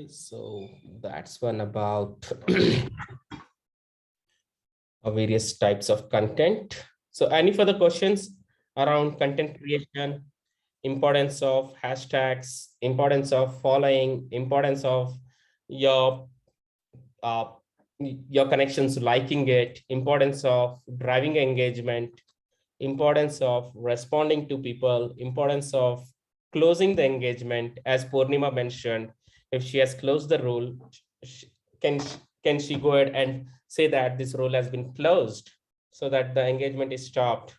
So that's one about various types of content. So any further questions around content creation, importance of hashtags, importance of following, importance of your uh, your connections liking it, importance of driving engagement, importance of responding to people, importance of closing the engagement, as Purnima mentioned. If she has closed the role, can can she go ahead and say that this role has been closed so that the engagement is stopped,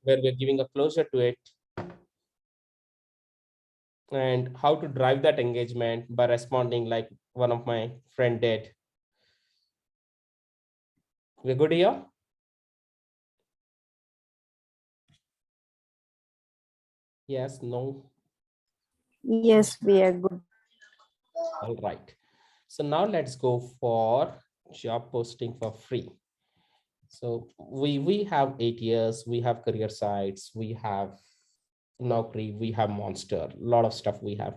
where we're giving a closure to it, and how to drive that engagement by responding like one of my friend did. We're good here? Yes, no? Yes, we are good. All right. So now let's go for job posting for free. So we have 8 years, we have career sites, we have Naukri, we have Monster, a lot of stuff we have.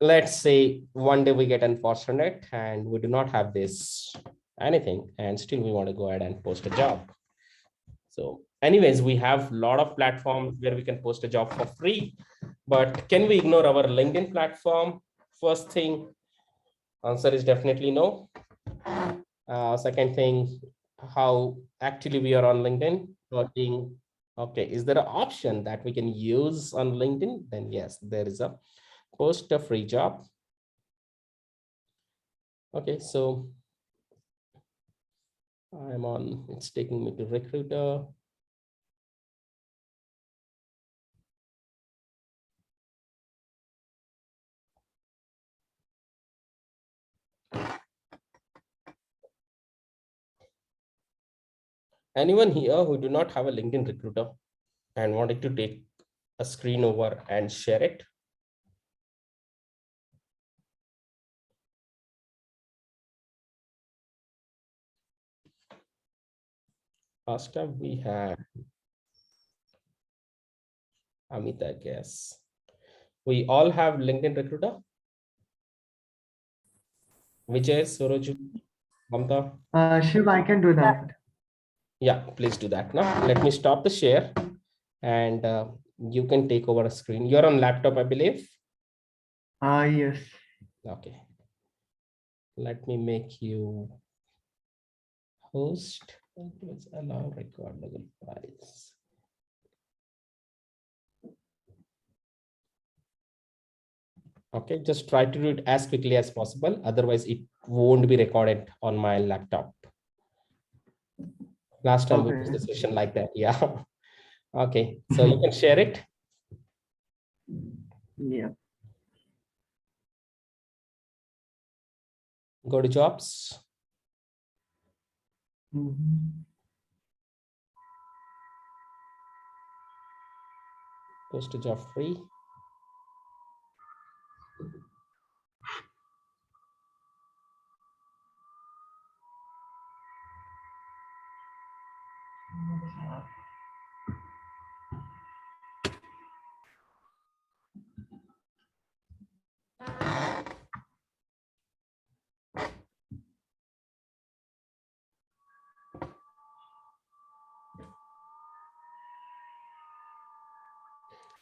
Let's say one day we get unfortunate and we do not have this anything, and still we want to go ahead and post a job. So anyways, we have a lot of platforms where we can post a job for free, but can we ignore our LinkedIn platform? First thing, answer is definitely no. Second thing, how actually we are on LinkedIn working. Okay, is there an option that we can use on LinkedIn? Then yes, there is a post a free job. Okay, so I'm on, it's taking me to recruiter. Anyone here who do not have a LinkedIn recruiter and wanted to take a screen over and share it? First up, we have Amit, I guess. We all have LinkedIn recruiter. Vijay, Suraj, Mamta. Shiv, I can do that. Yeah, please do that now. Let me stop the share and you can take over a screen. You're on laptop, I believe. Yes. Okay. Let me make you host. Let's allow recordable files. Okay, just try to do it as quickly as possible. Otherwise, it won't be recorded on my laptop. Last time we did the session like that. Yeah. Okay, so you can share it. Yeah. Go to jobs. Post a job free.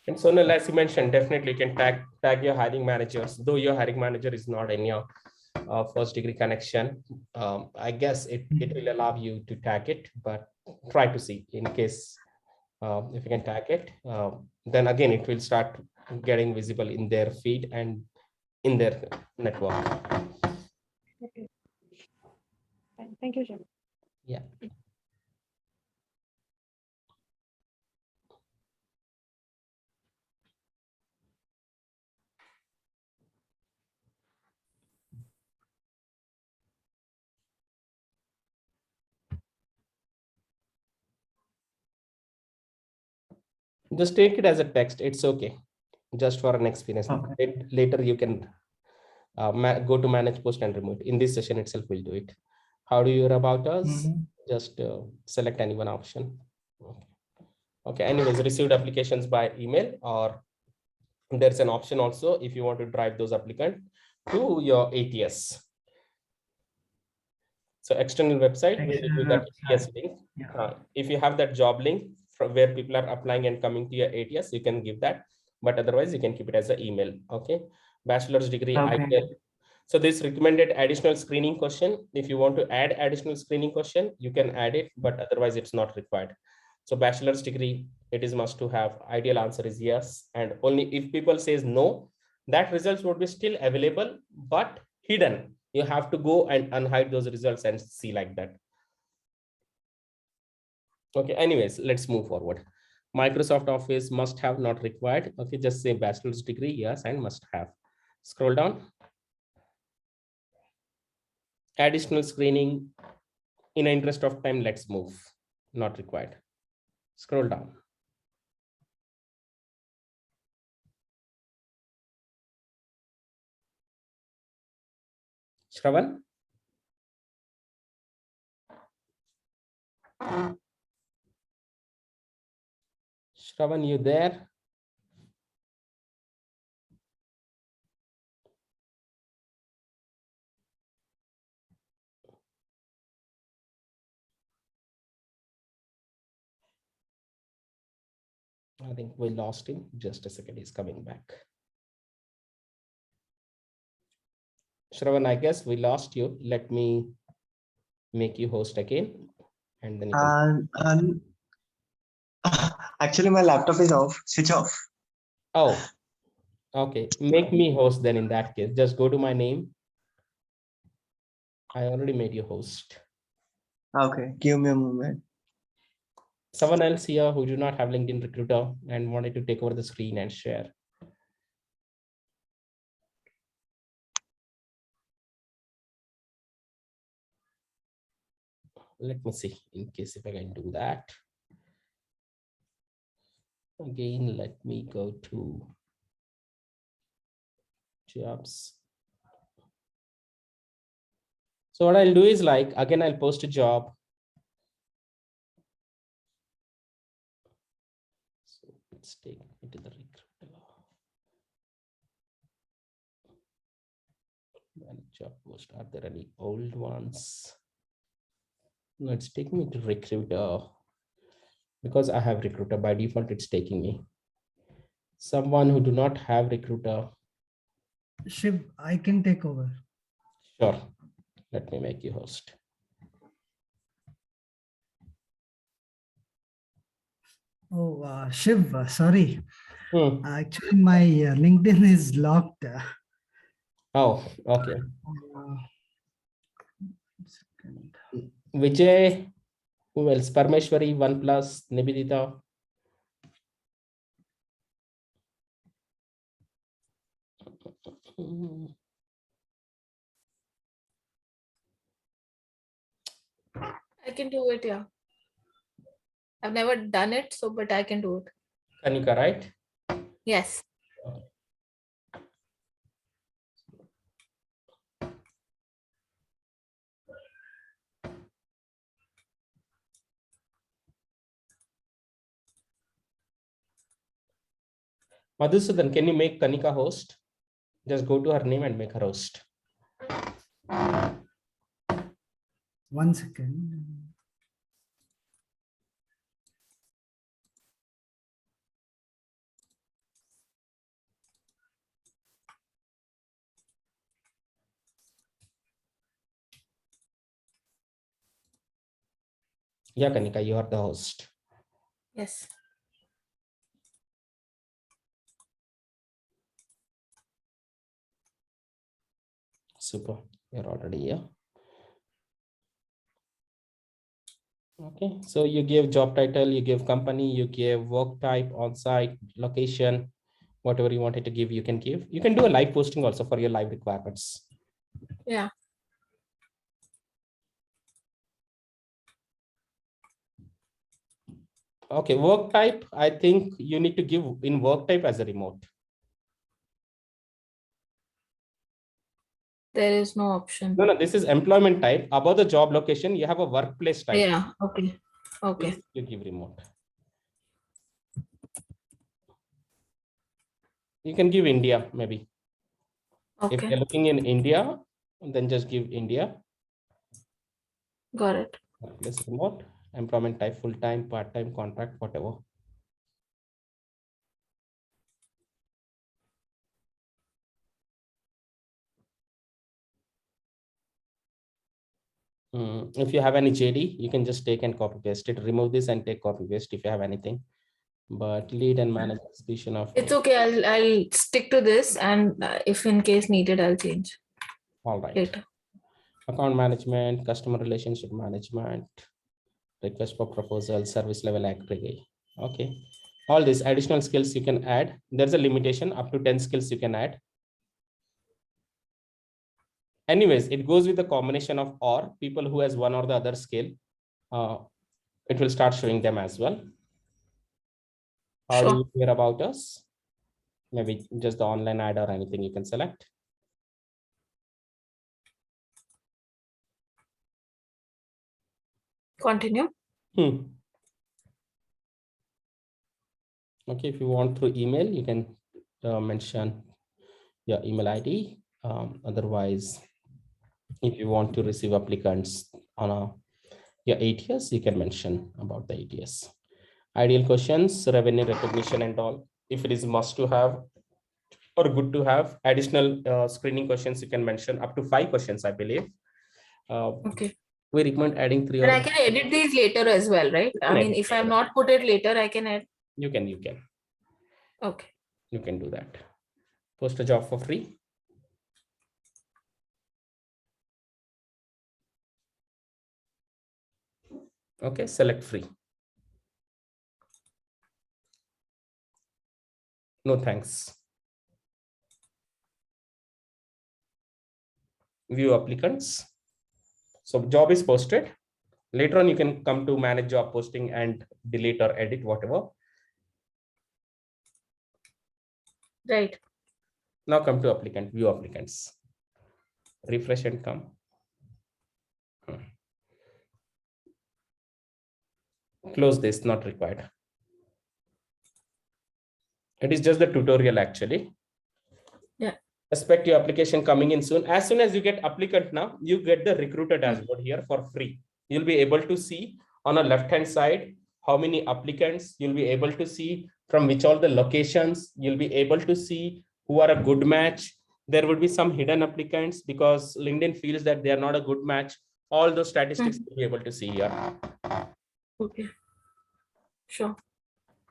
And Sonal, as you mentioned, definitely you can tag your hiring managers, though your hiring manager is not in your first degree connection. I guess it will allow you to tag it, but try to see in case if you can tag it, then again, it will start getting visible in their feed and in their network. Okay. Thank you, Shiv. Yeah. Just take it as a text. It's okay. Just for an experience. Okay. Later you can go to manage post and remote. In this session itself, we'll do it. How do you hear about us? Just select any one option. Okay. Okay. Anyways, received applications by email or There's an option also if you want to drive those applicants to your ATS. So external website will give you External that ATS website. link. Yeah. If you have that job link from where people are applying and coming to your ATS, you can give that. But otherwise, you can keep it as an email. Okay. Bachelor's degree. Okay. So this recommended additional screening question. If you want to add additional screening question, you can add it, but otherwise it's not required. So bachelor's degree, it is must to have. Ideal answer is yes. And only if people says no, that results would be still available, but hidden. You have to go and unhide those results and see like that. Okay, anyways, let's move forward. Microsoft Office must have, not required. Okay, just say bachelor's degree, yes, and must have. Scroll down. Additional screening, in the interest of time, let's move. Not required. Scroll down. Shravan? Shravan, you there? I think we lost him. Just a second, he's coming back. Shravan, I guess we lost you. Let me make you host again. And then you can... Actually, my laptop is off, switch off. Oh, okay. Make me host then in that case. Just go to my name. I already made you host. Okay, give me a moment. Someone else here who do not have LinkedIn Recruiter and wanted to take over the screen and share. Let me see in case if I can do that. Again, let me go to jobs. So what I'll do is like, again, I'll post a job. So let's take it to the recruiter. And job post, are there any old ones? No, it's taking me to recruiter because I have recruiter. By default, it's taking me. Someone who do not have recruiter. Shiv, I can take over. Sure. Let me make you host. Oh, Shiv, sorry. Hmm. Actually, my LinkedIn is locked. Oh, okay. Second. Vijay, who else? Parmeshwari, OnePlus, Nibidita. I can do it, yeah. I've never done it, so but I can do it. Kanika, right? Yes. Madhusudan, can you make Kanika host? Just go to her name and make her host. 1 second. Yeah, Kanika, you are the host. Yes. Super. You're already here. Okay, so you give job title, you give company, you give work type, on-site, location, whatever you wanted to give, you can give. You can do a live posting also for your live requirements. Yeah. Okay, work type, I think you need to give in work type as a remote. There is no option. No, this is employment type. Above the job location, you have a workplace type. Yeah. Okay. Okay. This you give remote. You can give India maybe. If Okay, you're looking in India, then just give India. got it. Place remote, employment type full-time, part-time, contract, whatever. If you have any JD, you can just take and copy paste it. Remove this and take copy paste if you have anything. But lead and manage execution of It's okay. I'll stick to this, and if in case needed, I'll change all right. later. Account management, customer relationship management, request for proposal, service level aggregate. Okay. All these additional skills you can add. There's a limitation up to 10 skills you can add. Anyways, it goes with the combination of or people who has one or the other skill. It will start showing them as well. How do Sure. you hear about us? Maybe just the online ad or anything you can select. Continue. Okay, if you want through email, you can mention your email ID. Otherwise, if you want to receive applicants on your ATS, you can mention about the ATS. Ideal questions, revenue recognition and all. If it is must to have or good to have, additional screening questions, you can mention up to 5 questions, I believe. Okay. We recommend adding 3 And or I can edit these later as well, right? I mean, if I'm not put it later, I can add. you can Okay. you can do that. Post a job for free. Okay, select free. No thanks. View applicants. So job is posted. Later on, you can come to manage job posting and delete or edit whatever. Right. Now come to applicant, view applicants. Refresh and come. Close this, not required. It is just the tutorial actually. Yeah. Expect your application coming in soon. As soon as you get applicant now, you get the recruiter dashboard here for free. You'll be able to see on a left-hand side how many applicants. You'll be able to see from which all the locations. You'll be able to see who are a good match. There will be some hidden applicants because LinkedIn feels that they are not a good match. All those statistics you'll be able to see here. Okay. Sure.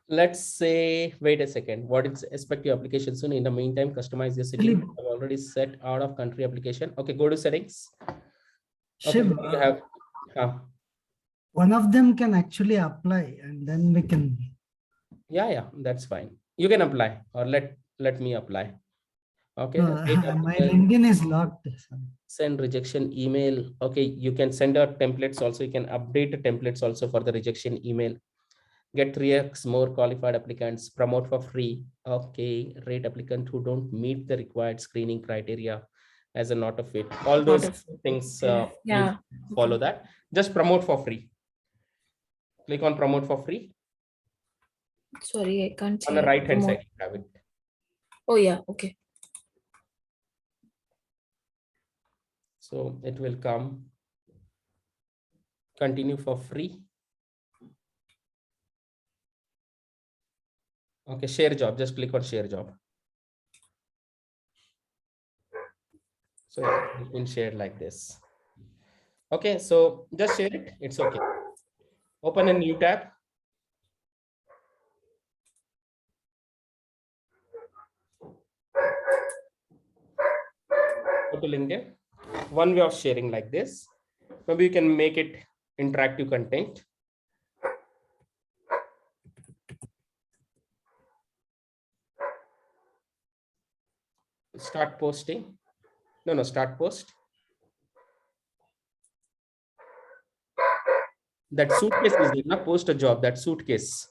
Let's say, wait a second. What is expect your application soon? In the meantime, customize your city. Actually- I've already set out of country application. Okay, go to settings. Okay, Shiv, you have one of them can actually apply and then we can. yeah, that's fine. You can apply or let me apply. Okay. No, Create my applicant, LinkedIn is locked. Sorry. send rejection email. Okay, you can send out templates also. You can update the templates also for the rejection email. Get 3x more qualified applicants, promote for free. Okay, rate applicant who don't meet the required screening criteria as a not a fit. All those Not a fit, things, okay. Yeah. follow that. Just promote for free. Click on promote for free. Sorry, I can't see. On the right hand Promote. side, you have it. Oh, yeah. Okay. So it will come. Continue for free. Okay, share job. Just click on share job. So it's been shared like this. Okay, so just share it. It's okay. Open a new tab. Go to LinkedIn. One way of sharing like this. Maybe you can make it interactive content. Start posting. No, start post. That suitcase is there, not post a job, that suitcase.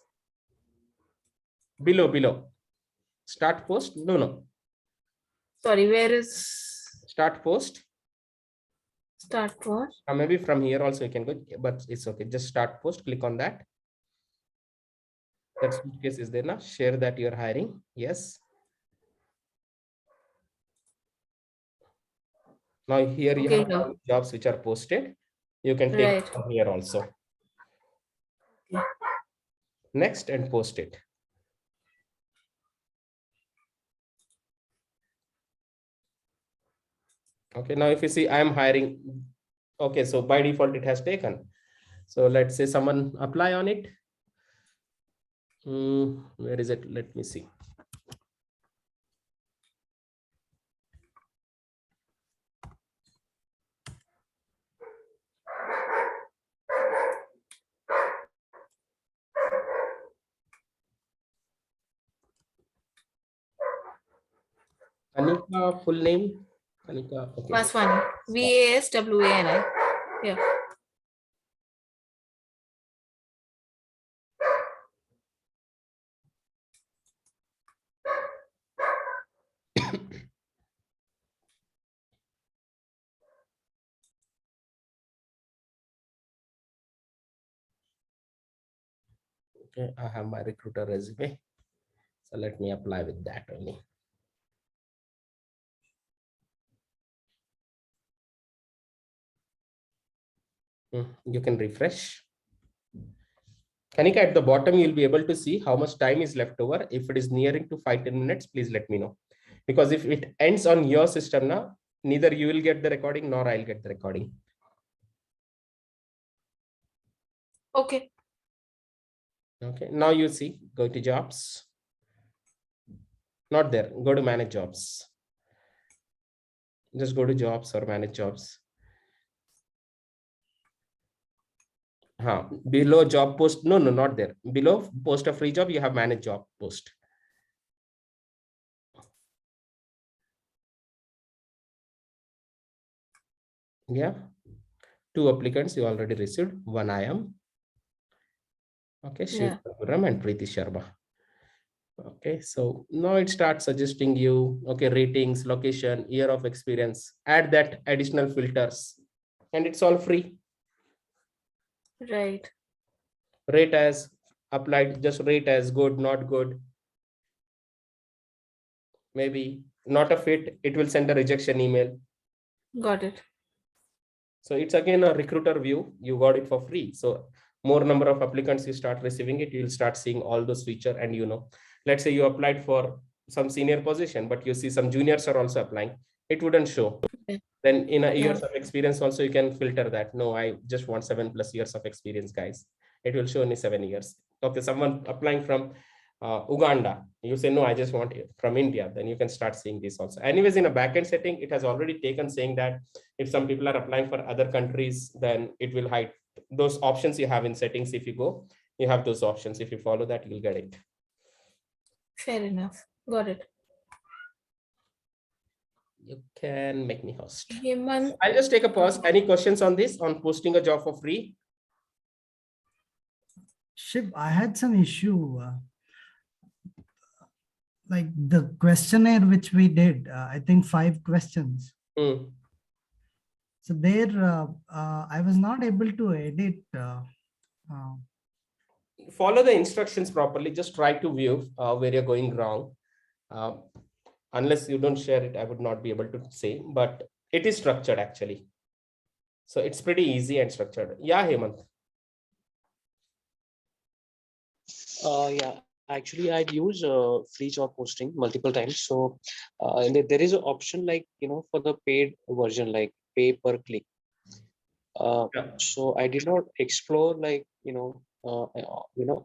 Below. Start post. No. Sorry, where is Start post. start for? Maybe from here also you can go, but it's okay. Just start post. Click on that. That suitcase is there now. Share that you're hiring. Yes. Now here you Okay, have yeah. all jobs which are posted. You can take Right. it from here also. Okay. Next and post it. Okay, now if you see I am hiring, okay, so by default it has taken. So let's say someone apply on it. Where is it? Let me see. Anika, full name? Anika, okay. Vaswani. Vaswani. Yeah. Okay, I have my recruiter resume. So let me apply with that only. You can refresh. Kanika, at the bottom, you'll be able to see how much time is left over. If it is nearing to 5-10 minutes, please let me know. Because if it ends on your system now, neither you will get the recording nor I'll get the recording. Okay. Okay, now you see, go to jobs. Not there, go to manage jobs. Just go to jobs or manage jobs. Below job post, no, not there. Below post a free job, you have manage job post. Yeah, 2 applicants you already received. One I am. Okay, Shiv Yeah. Raghuram and Preeti Sharma. Okay, so now it starts suggesting you, okay, ratings, location, year of experience, add that additional filters, and it's all free. Right. Rate as applied, just rate as good, not good. Maybe not a fit, it will send a rejection email. Got it. So it's again a recruiter view, you got it for free. So more number of applicants you start receiving it, you'll start seeing all those features. And let's say you applied for some senior position, but you see some juniors are also applying, it wouldn't show. Okay. Then in a years Yeah. of experience also you can filter that. No, I just want 7+ years of experience, guys. It will show only 7 years. Okay, someone applying from Uganda, you say, no, I just want it from India. Then you can start seeing this also. Anyways, in a backend setting, it has already taken saying that if some people are applying for other countries, then it will hide those options you have in settings. If you go, you have those options. If you follow that, you'll get it. Fair enough. Got it. You can make me host. Hemant. I'll just take a pause. Any questions on this, on posting a job for free? Shiv, I had some issue. Like the questionnaire which we did, I think 5 questions. Hmm. So there, I was not able to edit. Follow the instructions properly. Just try to view where you're going wrong. Unless you don't share it, I would not be able to say, but it is structured actually. So it's pretty easy and structured. Yeah, Hemant. Yeah, actually I'd use free job posting multiple times. So and there is an option like, for the paid version, like pay per click. Yeah. So I did not explore like,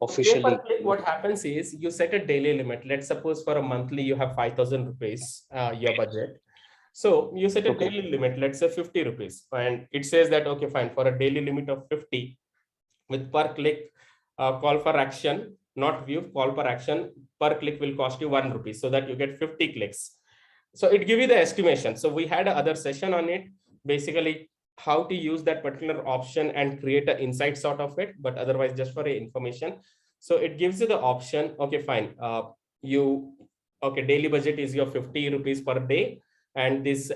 officially. What happens is you set a daily limit. Let's suppose for a monthly, you have 5,000 rupees, your budget. So you set a Okay. daily limit, let's say 50 rupees. And it says that, okay, fine, for a daily limit of 50 with per click call for action, not view, call for action, per click will cost you 1 rupee, so that you get 50 clicks. So it gives you the estimation. So we had another session on it, basically how to use that particular option and create an insight sort of it, but otherwise just for information. So it gives you the option, okay, fine. Okay, daily budget is your 50 rupees per day. And this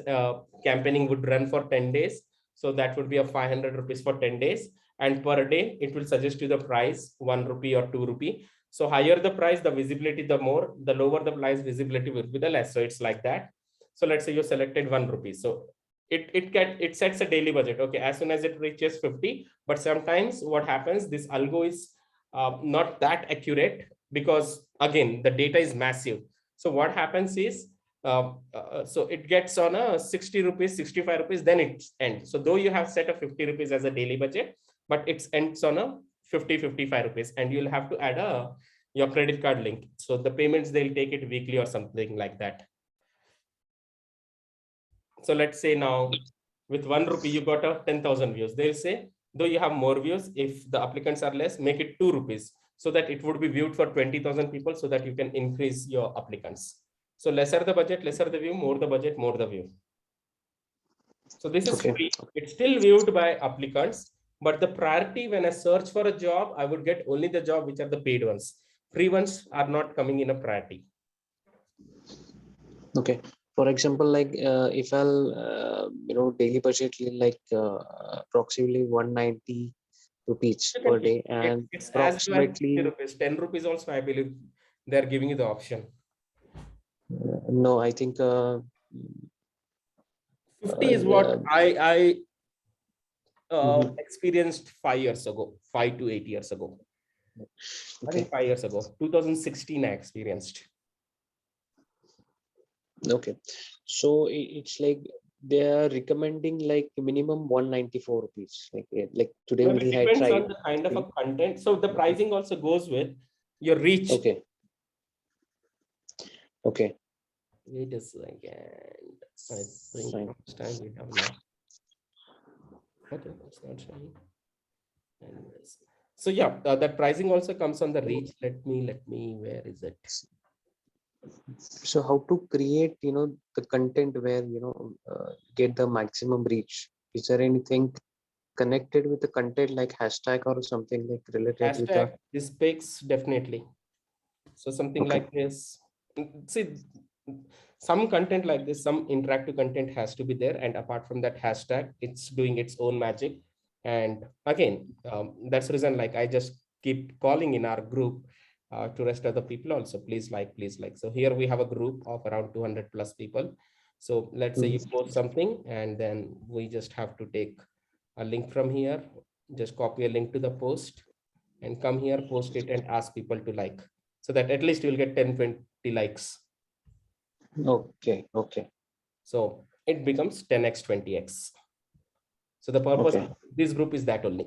campaigning would run for 10 days. So that would be a 500 rupees for 10 days. And per day, it will suggest you the price, 1 rupee or 2 rupee. So higher the price, the visibility, the more, the lower the price, visibility will be the less. So it's like that. So let's say you selected 1 rupee. So it sets a daily budget. Okay, as soon as it reaches 50, but sometimes what happens, this algo is not that accurate, because again the data is massive. So what happens is so it gets on a 60 rupees, 65 rupees, then it ends. So though you have set a 50 rupees as a daily budget, but it ends on a 50, 55 rupees, and you'll have to add your credit card link. So the payments, they'll take it weekly or something like that. So let's say now with 1 rupee, you got a 10,000 views. They'll say, though you have more views, if the applicants are less, make it 2 rupees, so that it would be viewed for 20,000 people, so that you can increase your applicants. So lesser the budget, lesser the view, more the budget, more the view. So this is free. It's still viewed by applicants, but the priority when I search for a job, I would get only the job which are the paid ones. Free ones are not coming in a priority. Okay. For example, like if I'll daily budget like approximately 190 rupees per day, and it's approximately approximately 10 rupees also, I believe they're giving you the option. no, I think 50 is what I experienced 5 years ago, 5 to 8 years ago. I think 5 years ago, 2016, I experienced. Okay, so it's like they are recommending like minimum 194 rupees. Like today Well, it only I depends tried. on the kind of a content. So the pricing also goes with your reach. Okay. Okay. Wait a second. I think Fine. how much time we have now. Okay, it's not showing. Anyways. So yeah, that pricing also comes on the reach. Let me, where is it? So how to create, the content where, get the maximum reach? Is there anything connected with the content like hashtag or something like related with the? Hashtag, this speaks definitely. So something Okay. like this. See, some content like this, some interactive content has to be there. And apart from that hashtag, it's doing its own magic. And again, that's the reason, like I just keep calling in our group to rest of the people also, please like. So here we have a group of around 200 plus people. So let's say you post something, and then we just have to take a link from here, just copy a link to the post and come here, post it and ask people to like, so that at least you'll get 10-20 likes. Okay. Okay. So it becomes 10x, 20x. So the purpose of this group is that only.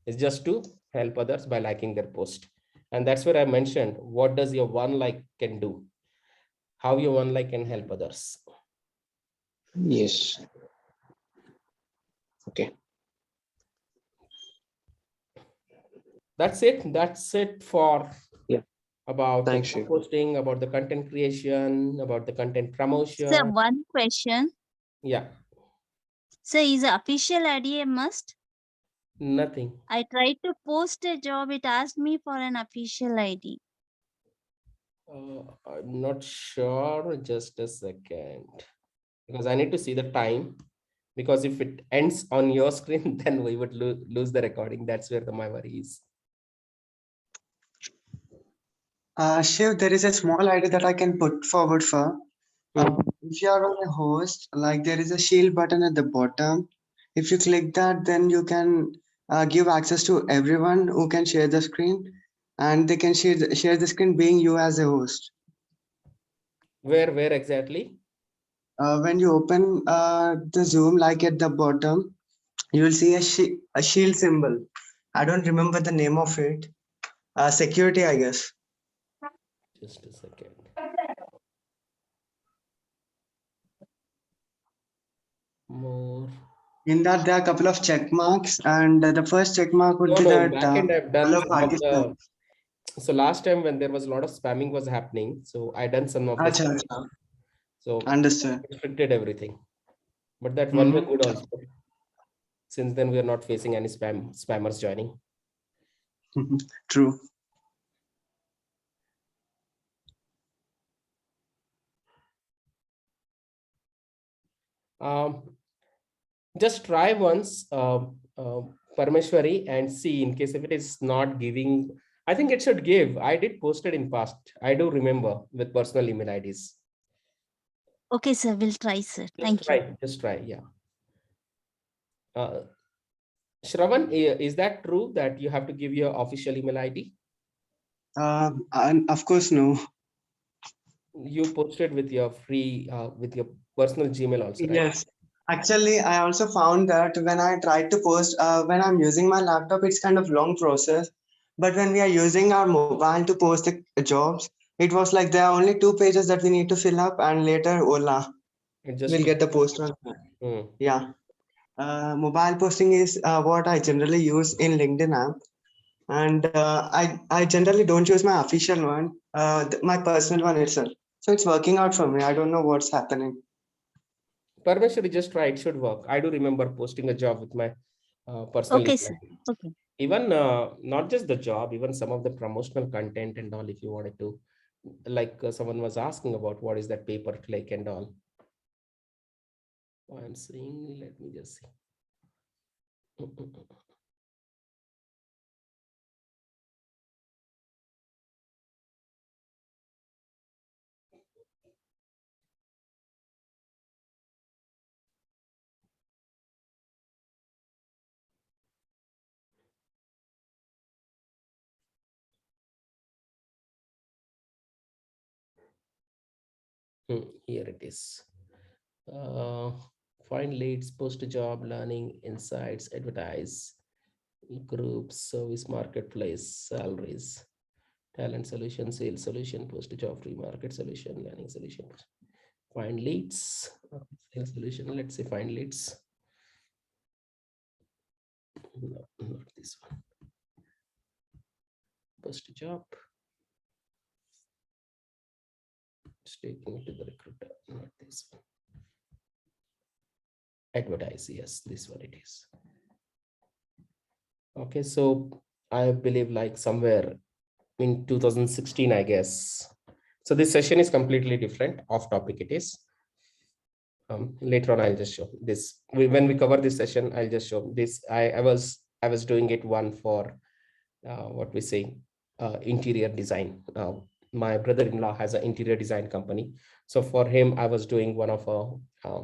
It's just to help others by liking their post. And that's where I mentioned, what does your one like can do? How your one like can help others. Yes. Okay. That's it for about the Thanks, Shiv. posting, about the content creation, about the content promotion. Sir, one question. Yeah, Sir, is official ID a must? nothing. I tried to post a job. It asked me for an official ID. I'm not sure. Just a second, because I need to see the time. Because if it ends on your screen, then we would lose the recording. That's where my worry is. Shiv, there is a small idea that I can put forward for. If you are on a host, like there is a shield button at the bottom. If you click that, then you can give access to everyone who can share the screen, and they can share the screen being you as a host. Where exactly? When you open the Zoom, like at the bottom, you will see a shield symbol. I don't remember the name of it. Security, I guess. Just a second. More. In that, there are a couple of check marks, and the first check mark would be that. Backend I've done all of some of Pakistan. so last time when there was a lot of spamming was happening, so I done some of this. Acha. So Understood. restricted everything, but that one way good also. Since then we are not facing any spammers joining. True. Just try once, Parameshwari, and see in case if it is not giving. I think it should give. I did post it in past. I do remember with personal email IDs. Okay, sir. We'll try, sir. Thank you. Just try. Yeah. Shravan, is that true that you have to give your official email ID? And of course, no. You posted with your free, with your personal Gmail also, right? Yes. Actually, I also found that when I try to post, when I'm using my laptop, it's kind of long process. But when we are using our mobile to post the jobs, it was like there are only 2 pages that we need to fill up, and later, voila, It just we'll get the post on. Hmm. Yeah. Mobile posting is what I generally use in LinkedIn app. And I generally don't use my official one, my personal one itself. So it's working out for me. I don't know what's happening. Parmeshwari, just try, it should work. I do remember posting a job with my personal Okay, email sir. ID. Okay. Even not just the job, even some of the promotional content and all, if you wanted to, like someone was asking about what is that pay-per-click and all. I'm seeing, let me just see. Here it is. Find leads, post a job, learning, insights, advertise, groups, service, marketplace, salaries, talent solution, sales solution, post a job, free market solution, learning solution. Find leads, sales solution. Let's say find leads. No, not this one. Post a job. It's taking it to the recruiter, not this one. Advertise, yes, this one it is. Okay, so I believe like somewhere in 2016, I guess. So this session is completely different, off topic it is. Later on, I'll just show this. When we cover this session, I'll just show this. I was doing it one for what we say, interior design. My brother-in-law has an interior design company. So for him, I was doing one of a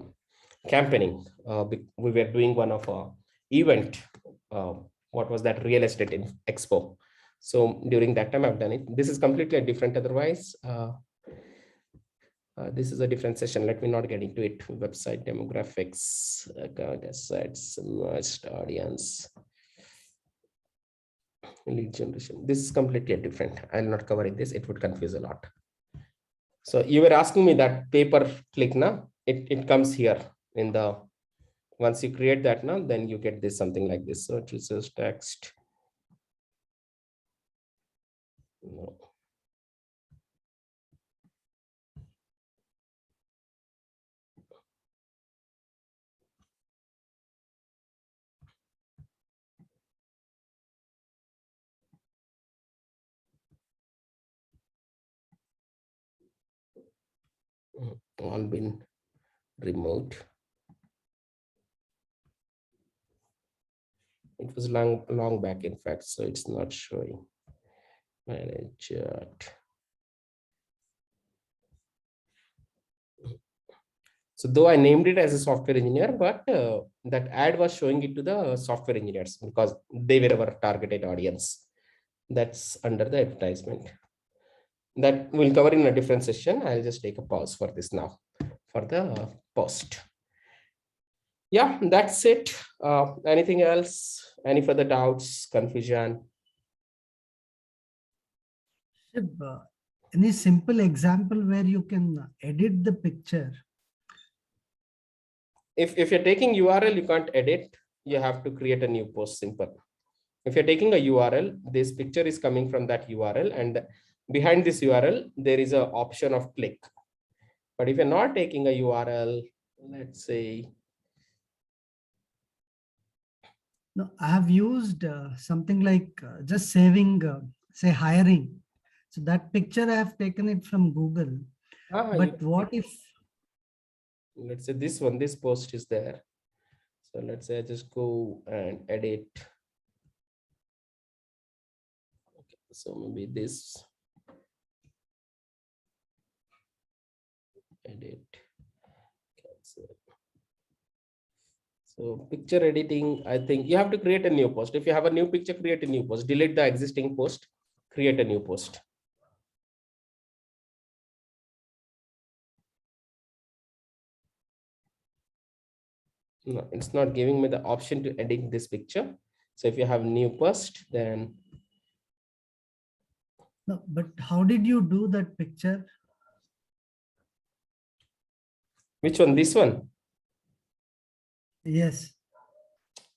campaigning. We were doing one of a event. What was that? Real estate expo. So during that time, I've done it. This is completely different. Otherwise, this is a different session. Let me not get into it. Website demographics, account assets, merged audience, lead generation. This is completely different. I'll not cover this. It would confuse a lot. So you were asking me that pay-per-click now. It comes here in the, once you create that now, then you get this something like this. Search research text. No. All been removed. It was long back, in fact, so it's not showing. Manage chart. So though I named it as a software engineer, but that ad was showing it to the software engineers because they were our targeted audience. That's under the advertisement. That we'll cover in a different session. I'll just take a pause for this now for the post. Yeah, that's it. Anything else? Any further doubts, confusion? Shiv, any simple example where you can edit the picture? If you're taking URL, you can't edit. You have to create a new post, simple. If you're taking a URL, this picture is coming from that URL, and behind this URL, there is an option of click. But if you're not taking a URL, let's say. No, I have used something like just saving, say hiring. So that picture I have taken it from Google. But what if? Let's say this one, this post is there. So let's say I just go and edit. Okay, so maybe this. Edit. Cancel. So picture editing, I think you have to create a new post. If you have a new picture, create a new post, delete the existing post, create a new post. No, it's not giving me the option to edit this picture. So if you have new post, then. No, but how did you do that picture? Which one? This one? Yes.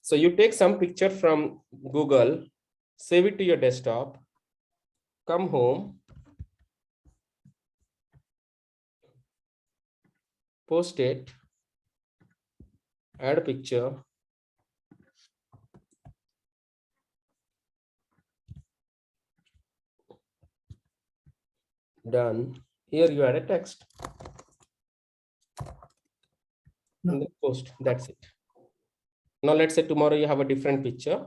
So you take some picture from Google, save it to your desktop, come home, post it, add a picture, done. Here you add a text. No. And then post, that's it. Now let's say tomorrow you have a different picture.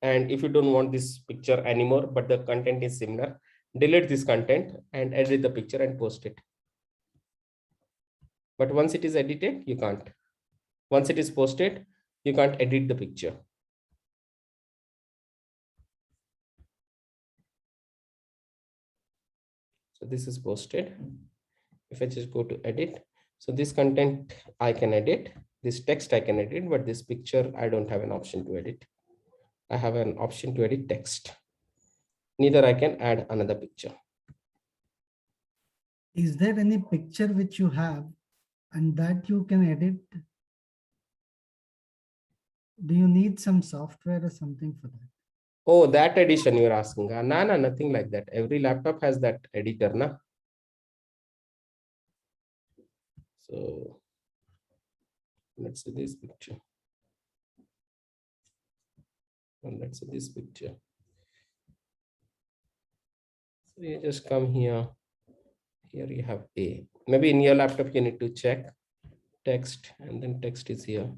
And if you don't want this picture anymore, but the content is similar, delete this content and edit the picture and post it. But once it is edited, you can't. Once it is posted, you can't edit the picture. So this is posted. If I just go to edit, so this content I can edit, this text I can edit, but this picture I don't have an option to edit. I have an option to edit text. Neither I can add another picture. Is there any picture which you have and that you can edit? Do you need some software or something for that? Oh, that edition you're asking. No, nothing like that. Every laptop has that editor, na? So let's see this picture. And let's see this picture. So you just come here. Here you have A. Maybe in your laptop you need to check text, and then text is here.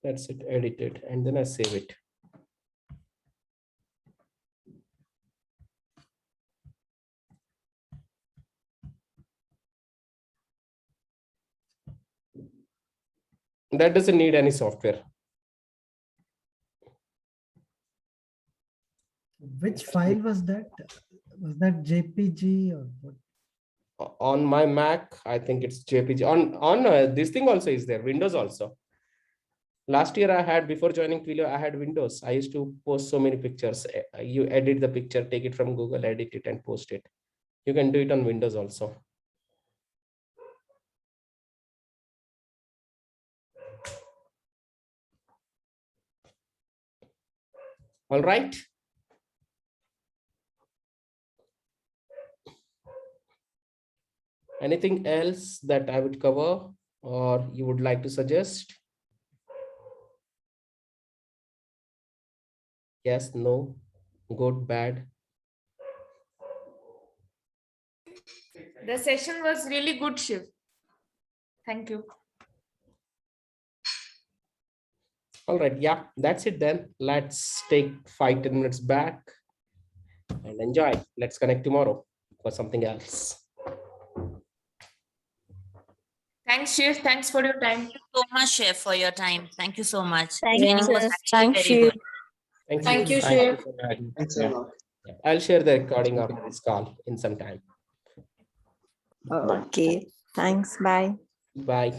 That's it, edited, and then I save it. That doesn't need any software. Which file was that? Was that JPG or what? On my Mac, I think it's JPG. On this thing also is there, Windows also. Last year I had, before joining Twilio, I had Windows. I used to post so many pictures. You edit the picture, take it from Google, edit it and post it. You can do it on Windows also. All right. Anything else that I would cover or you would like to suggest? Yes, no, good, bad. The session was really good, Shiv. Thank you. All right, yeah, that's it then. Let's take 5-10 minutes back and enjoy. Let's connect tomorrow for something else. Thanks, Shiv. Thanks for your time. Thank you so much, Chef, for your time. Thank you so much. Thank Training you. was actually Thanks, very Shiv. good. Thank you. Shiv. Thanks a lot. I'll share the recording of this call in some time. Okay. Thanks. Bye. Bye.